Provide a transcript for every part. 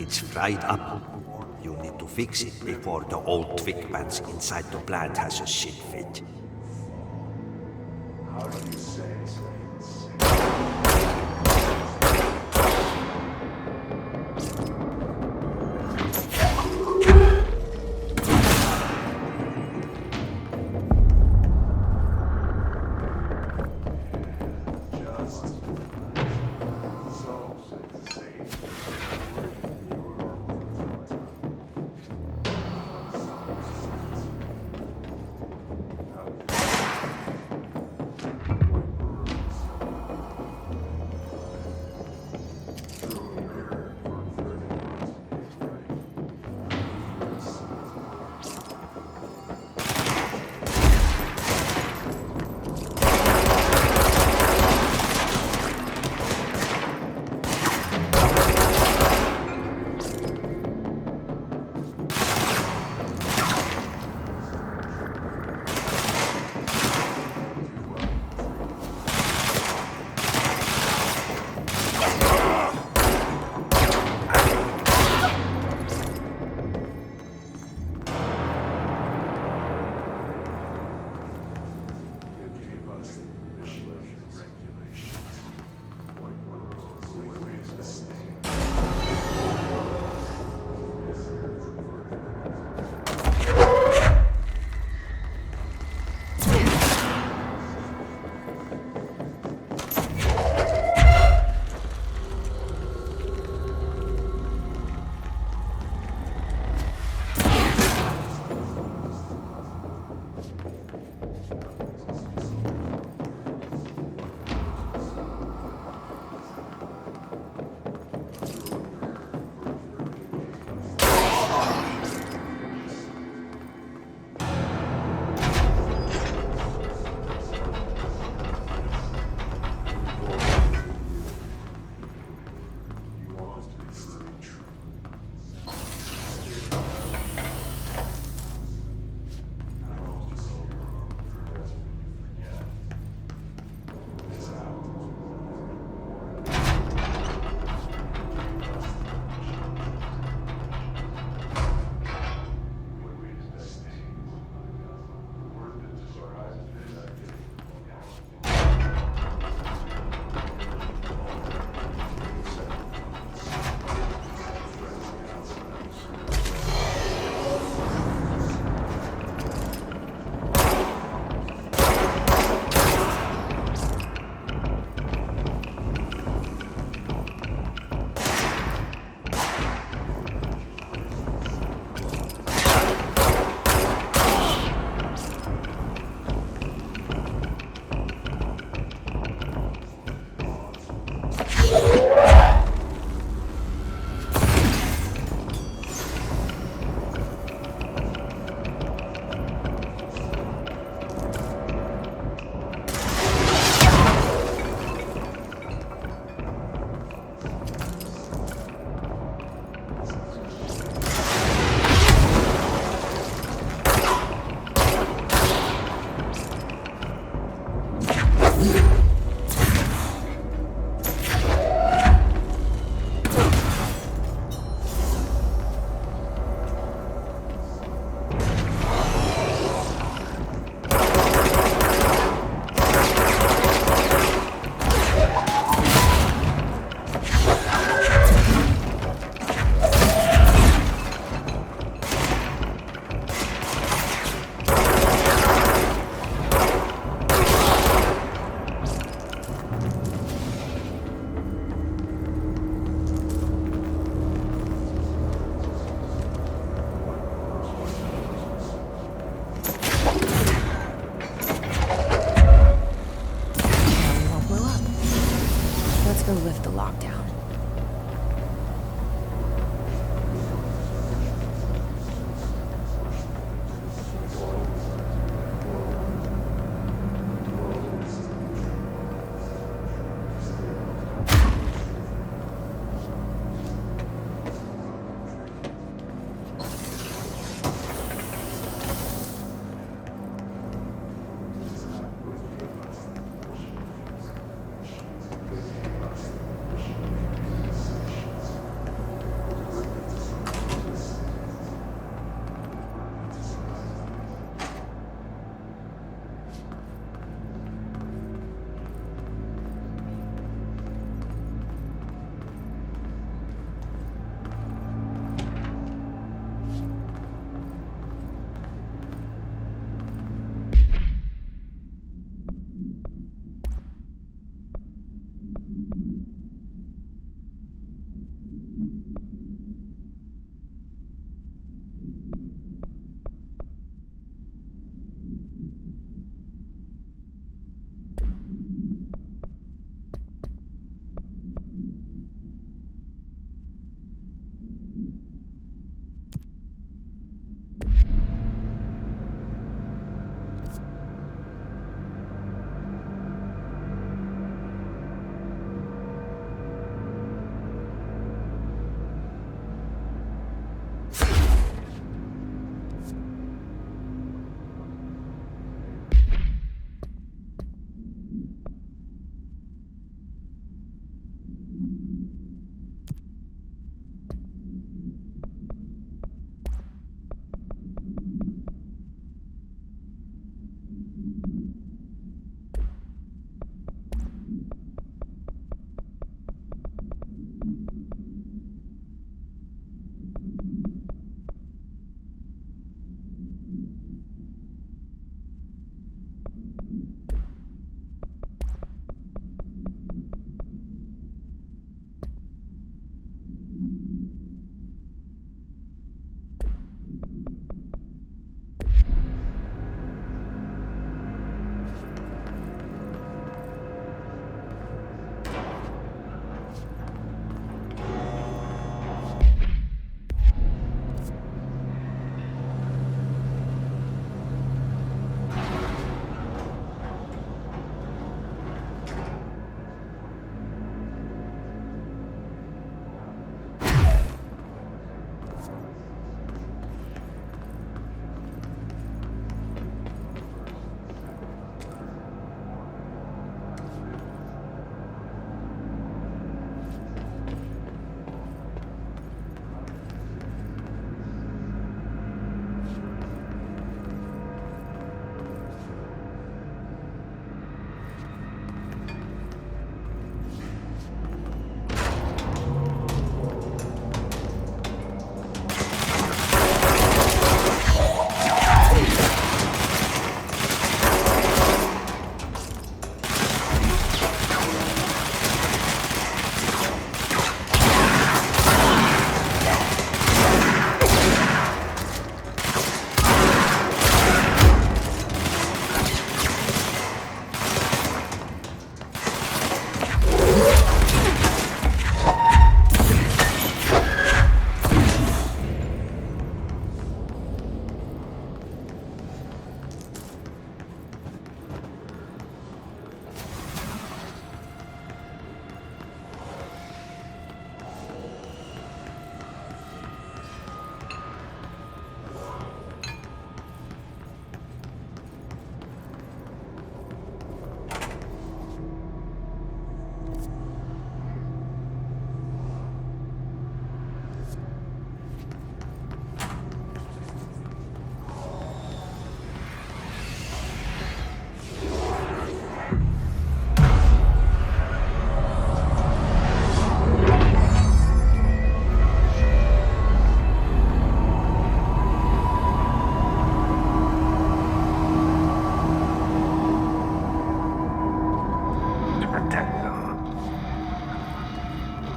It's fried up. You need to fix it before the old twig pants inside the plant has a shit fit.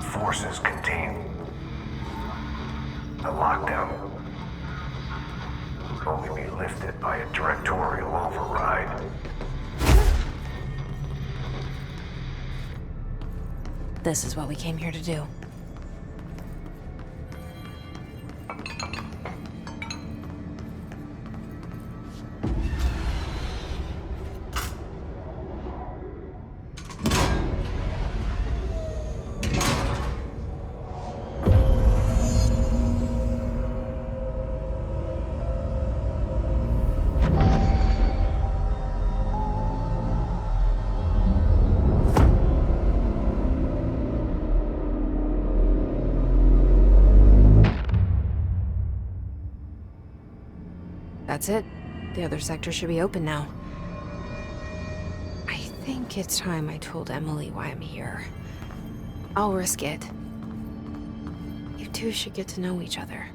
forces contain the lockdown could only be lifted by a directorial override. This is what we came here to do. That's it. The other sector should be open now. I think it's time I told Emily why I'm here. I'll risk it. You two should get to know each other.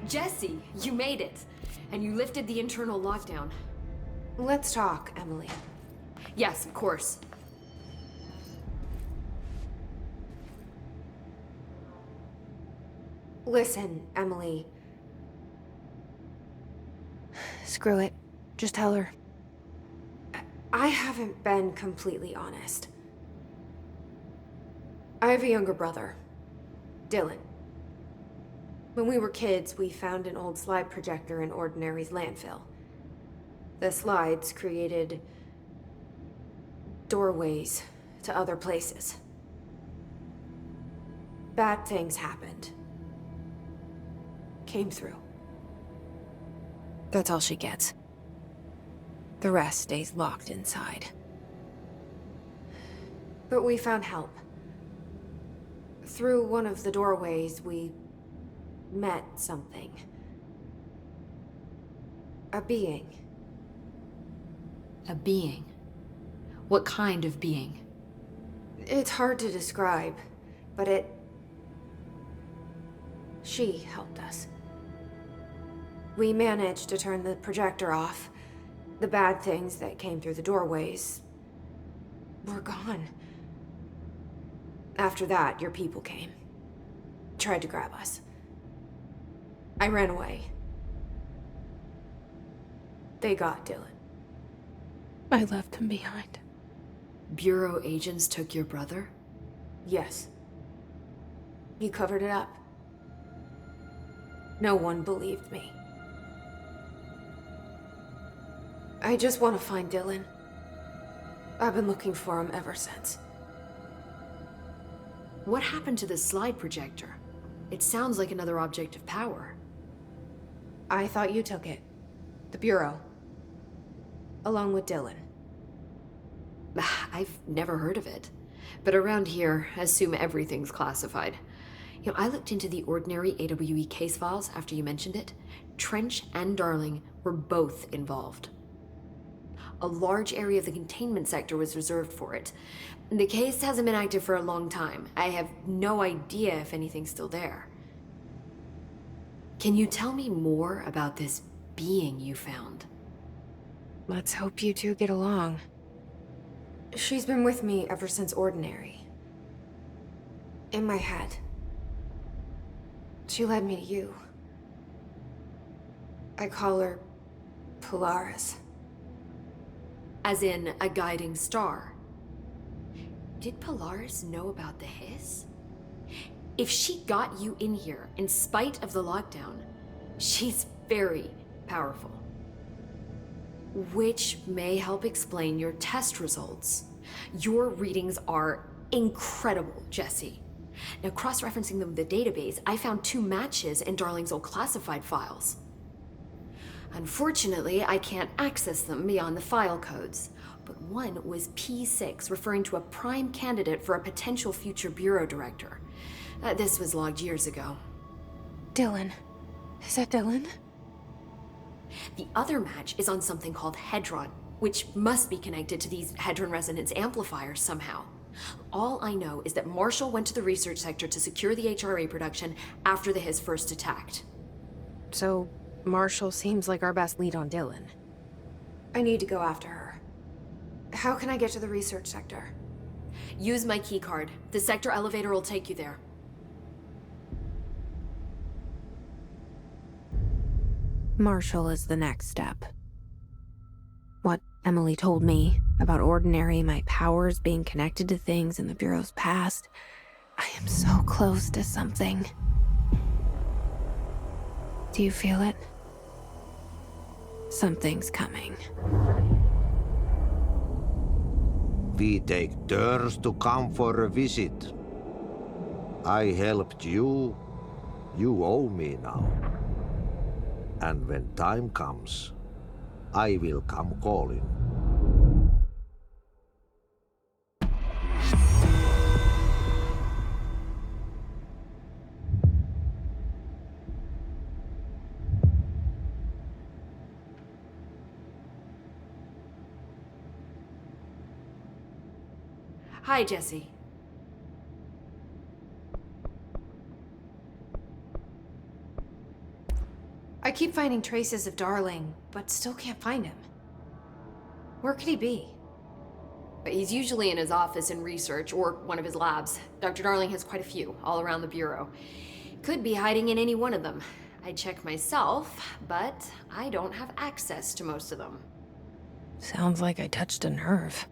Jesse, you made it. And you lifted the internal lockdown. Let's talk, Emily. Yes, of course. Listen, Emily. Screw it. Just tell her. I haven't been completely honest. I have a younger brother, Dylan. When we were kids, we found an old slide projector in Ordinary's landfill. The slides created doorways to other places. Bad things happened. Came through. That's all she gets. The rest stays locked inside. But we found help. Through one of the doorways, we met something. A being. A being? What kind of being? It's hard to describe, but she helped us. We managed to turn the projector off. The bad things that came through the doorways were gone. After that, your people came. Tried to grab us. I ran away. They got Dylan. I left him behind. Bureau agents took your brother? Yes. He covered it up. No one believed me. I just want to find Dylan. I've been looking for him ever since. What happened to the slide projector? It sounds like another object of power. I thought you took it. The Bureau. Along with Dylan. I've never heard of it. But around here, assume everything's classified. You know, I looked into the ordinary AWE case files after you mentioned it. Trench and Darling were both involved. A large area of the containment sector was reserved for it. The case hasn't been active for a long time. I have no idea if anything's still there. Can you tell me more about this being you found? Let's hope you two get along. She's been with me ever since Ordinary. In my head. She led me to you. I call her Polaris. As in a guiding star. Did Polaris know about the hiss? If she got you in here in spite of the lockdown, she's very powerful. Which may help explain your test results. Your readings are incredible, Jesse. Now, cross-referencing them with the database, I found 2 matches in Darling's old classified files. Unfortunately, I can't access them beyond the file codes, but one was P6, referring to a prime candidate for a potential future bureau director. This was logged years ago. Dylan. Is that Dylan? The other match is on something called Hedron, which must be connected to these Hedron resonance amplifiers somehow. All I know is that Marshall went to the research sector to secure the HRA production after the hiss first attacked. So, Marshall seems like our best lead on Dylan. I need to go after her. How can I get to the research sector? Use my keycard. The sector elevator will take you there. Marshall is the next step. What Emily told me about Ordinary, my powers being connected to things in the Bureau's past. I am so close to something. Do you feel it? Something's coming. We take turns to come for a visit. I helped you. You owe me now. And when time comes, I will come calling. Hi, Jesse. I keep finding traces of Darling, but still can't find him. Where could he be? But he's usually in his office in research or one of his labs. Dr. Darling has quite a few all around the Bureau. Could be hiding in any one of them. I check myself, but I don't have access to most of them. Sounds like I touched a nerve.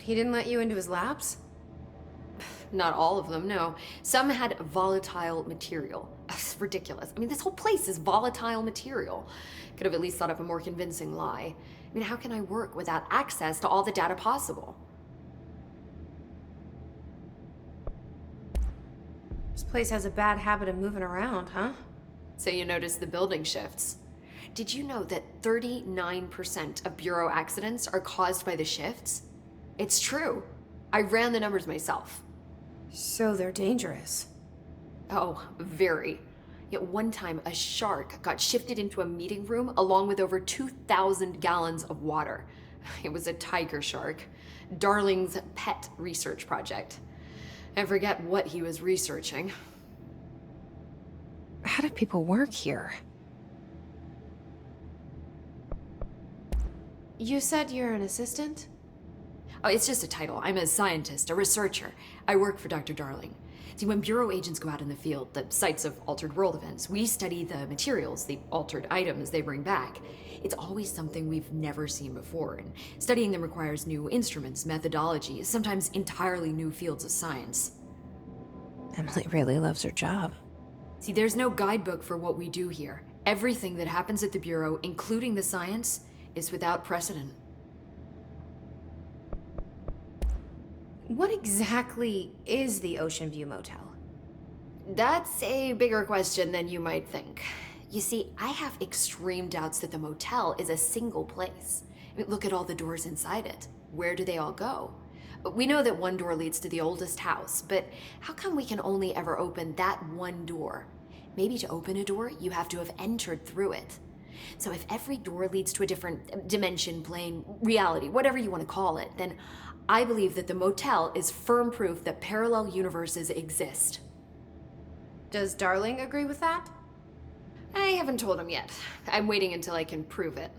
He didn't let you into his labs? Not all of them, no. Some had volatile material. It's ridiculous. I mean, this whole place is volatile material. Could have at least thought of a more convincing lie. I mean, how can I work without access to all the data possible? This place has a bad habit of moving around, huh? So you noticed the building shifts. Did you know that 39% of Bureau accidents are caused by the shifts? It's true. I ran the numbers myself. So they're dangerous. Oh, very. Yet one time, a shark got shifted into a meeting room along with over 2,000 gallons of water. It was a tiger shark. Darling's pet research project. I forget what he was researching. How do people work here? You said you're an assistant? Oh, it's just a title. I'm a scientist, a researcher. I work for Dr. Darling. See, when Bureau agents go out in the field, the sites of altered world events, we study the materials, the altered items they bring back. It's always something we've never seen before, and studying them requires new instruments, methodologies, sometimes entirely new fields of science. Emily really loves her job. See, there's no guidebook for what we do here. Everything that happens at the Bureau, including the science, is without precedent. What exactly is the Ocean View Motel? That's a bigger question than you might think. You see, I have extreme doubts that the motel is a single place. I mean, look at all the doors inside it. Where do they all go? We know that one door leads to the oldest house, but how come we can only ever open that one door? Maybe to open a door, you have to have entered through it. So if every door leads to a different dimension, plane, reality, whatever you want to call it, then I believe that the motel is firm proof that parallel universes exist. Does Darling agree with that? I haven't told him yet. I'm waiting until I can prove it.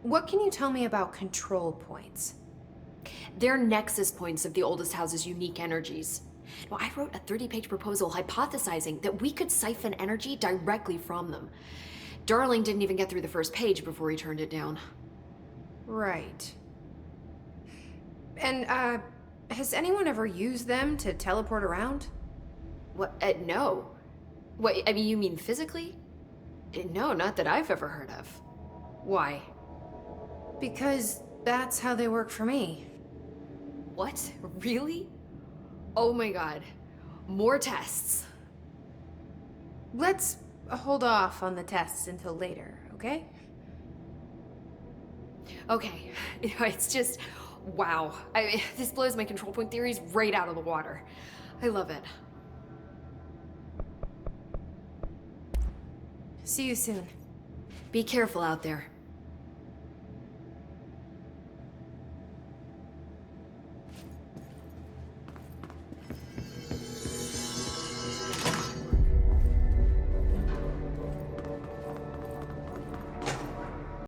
What can you tell me about control points? They're nexus points of the oldest house's unique energies. Now, I wrote a 30-page proposal hypothesizing that we could siphon energy directly from them. Darling didn't even get through the first page before he turned it down. Right. And, has anyone ever used them to teleport around? What? No. What, I mean, you mean physically? No, not that I've ever heard of. Why? Because that's how they work for me. What? Really? Oh my god. More tests. Let's hold off on the tests until later, okay? Okay. It's just, wow. This blows my control point theories right out of the water. I love it. See you soon. Be careful out there.